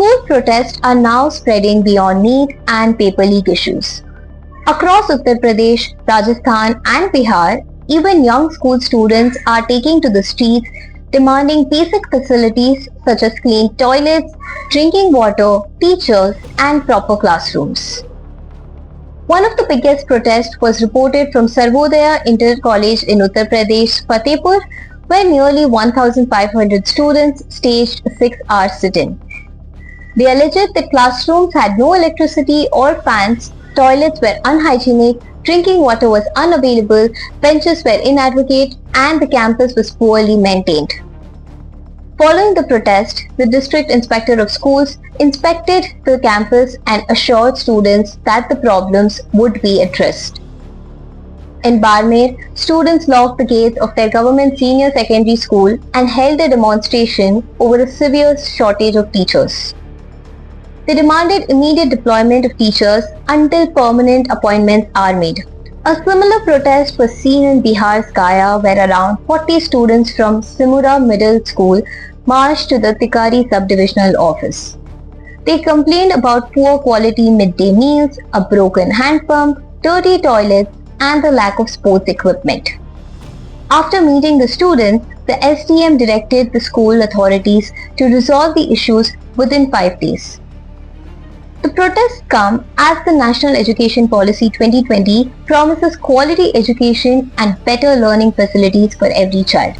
School protests are now spreading beyond NEET and paper leak issues. Across Uttar Pradesh, Rajasthan and Bihar, even young school students are taking to the streets demanding basic facilities such as clean toilets, drinking water, teachers and proper classrooms. One of the biggest protests was reported from Sarvodaya Inter College in Uttar Pradesh, Fatehpur, where nearly 1,500 students staged a 6-hour sit-in. They alleged that classrooms had no electricity or fans, toilets were unhygienic, drinking water was unavailable, benches were inadequate, and the campus was poorly maintained. Following the protest, the District Inspector of Schools inspected the campus and assured students that the problems would be addressed. In Barmer, students locked the gates of their government senior secondary school and held a demonstration over a severe shortage of teachers. They demanded immediate deployment of teachers until permanent appointments are made. A similar protest was seen in Bihar's Gaya, where around 40 students from Simura Middle School marched to the Tikari Subdivisional Office. They complained about poor quality midday meals, a broken hand pump, dirty toilets, and the lack of sports equipment. After meeting the students, the SDM directed the school authorities to resolve the issues within 5 days. The protests come as the National Education Policy 2020 promises quality education and better learning facilities for every child.